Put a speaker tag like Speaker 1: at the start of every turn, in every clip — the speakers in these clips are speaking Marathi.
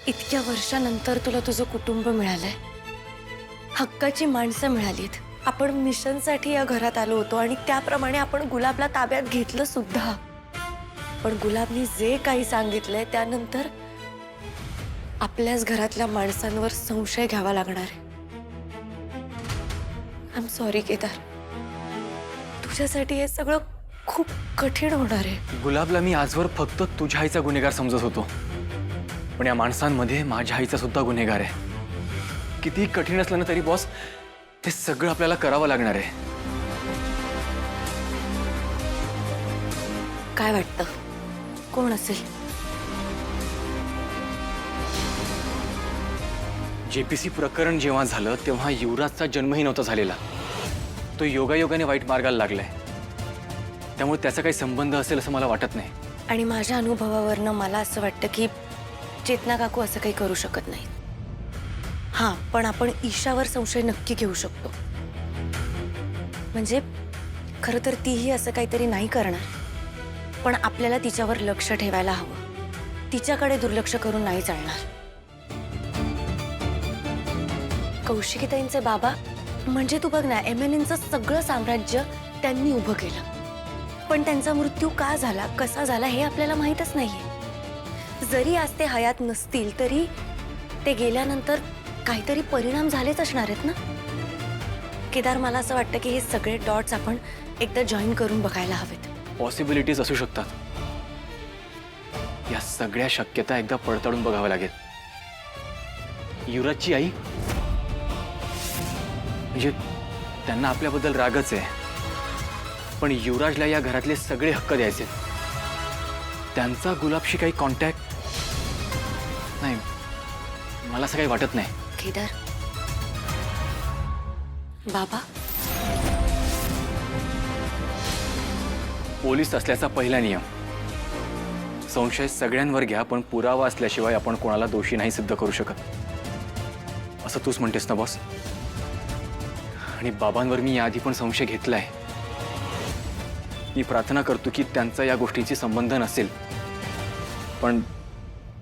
Speaker 1: इतक्या वर्षानंतर तुला तुझं कुटुंब मिळालंय, हक्काची माणसं मिळालीत. आपण मिशनसाठी या घरात आलो होतो आणि त्याप्रमाणे आपण गुलाबला ताब्यात घेतलं सुद्धा. पण गुलाबनी जे काही सांगितलंय त्यानंतर आपल्याच घरातल्या माणसांवर संशय घ्यावा लागणार आहे. आय एम सॉरी केदार, तुझ्यासाठी हे सगळं खूप कठीण होणार आहे.
Speaker 2: गुलाबला मी आजवर फक्त तुझ्या आईचा गुन्हेगार समजत होतो, पण या माणसांमध्ये माझ्या आईचा सुद्धा गुन्हेगार आहे. किती कठीण असलं ना तरी बॉस, ते सगळं आपल्याला करावं लागणार आहे.
Speaker 1: काय वाटतं, कोण असेल?
Speaker 2: JPC प्रकरण जेव्हा झालं तेव्हा युवराजचा जन्मही नव्हता झालेला. तो योगायोगाने वाईट मार्गाला लागलाय, त्यामुळे त्याचा काही संबंध असेल असं मला वाटत नाही.
Speaker 1: आणि माझ्या अनुभवावरनं मला असं वाटतं की चेतना काकू असं काही करू शकत नाही. हां, पण आपण ईशावर संशय नक्की घेऊ शकतो. म्हणजे खरं तर तीही असं काहीतरी नाही करणार, पण आपल्याला तिच्यावर लक्ष ठेवायला हवं. तिच्याकडे दुर्लक्ष करून नाही चालणार. कौशिकीताईंचे बाबा म्हणजे तू बघ ना, MNNचं सगळं साम्राज्य त्यांनी उभं केलं, पण त्यांचा मृत्यू का झाला, कसा झाला हे आपल्याला माहीतच नाहीये. जरी आज ते हयात नसतील तरी ते गेल्यानंतर काहीतरी परिणाम झालेच असणार आहेत ना. केदार, मला असं वाटतं की हे सगळे डॉट्स आपण एकदा जॉईन करून बघायला हवेत.
Speaker 2: पॉसिबिलिटीज असू शकतात. या सगळ्या शक्यता एकदा पडताळून बघाव्या लागेल. युवराजची आई म्हणजे त्यांना आपल्याबद्दल रागच आहे, पण युवराजला या घरातले सगळे हक्क द्यायचे. त्यांचा गुलाबशी काही कॉन्टॅक्ट नाही, मला असं काही वाटत नाही.
Speaker 1: केदार, बाबा
Speaker 2: पोलीस असल्याचा पहिला नियम, संशय सगळ्यांवर घ्या, पण पुरावा असल्याशिवाय आपण कोणाला दोषी नाही सिद्ध करू शकत, असं तूच म्हणतेस ना बॉस. आणि बाबांवर मी याआधी पण संशय घेतलाय. मी प्रार्थना करतो की त्यांचा या गोष्टींशी संबंध नसेल, पण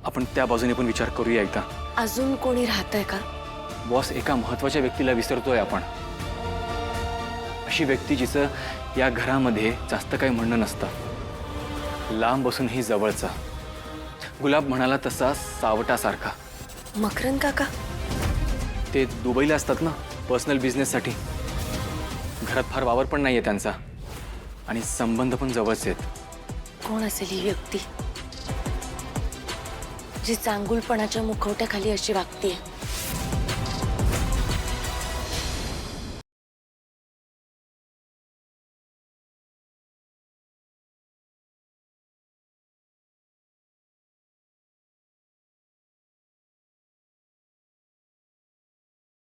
Speaker 2: आपण त्या बाजूने पण विचार करूया एकदा.
Speaker 1: अजून कोणी राहतंय का?
Speaker 2: बॉस, एका महत्त्वाच्या व्यक्तीला विसरतोय आपण. अशी व्यक्ती जिचं या घरामध्ये जास्त काही म्हणणं नसतं, लांब बसूनही जवळचा. गुलाब म्हणाला तसा सावटासारखा.
Speaker 1: मकरंद काका?
Speaker 2: ते दुबईला असतात ना पर्सनल बिझनेससाठी. घरात फार वावर पण नाहीये त्यांचा आणि संबंध पण जवळचे आहेत.
Speaker 1: कोण असेल ही व्यक्ती जी चांगुलपणाच्या मुखवट्याखाली अशी वागतीये?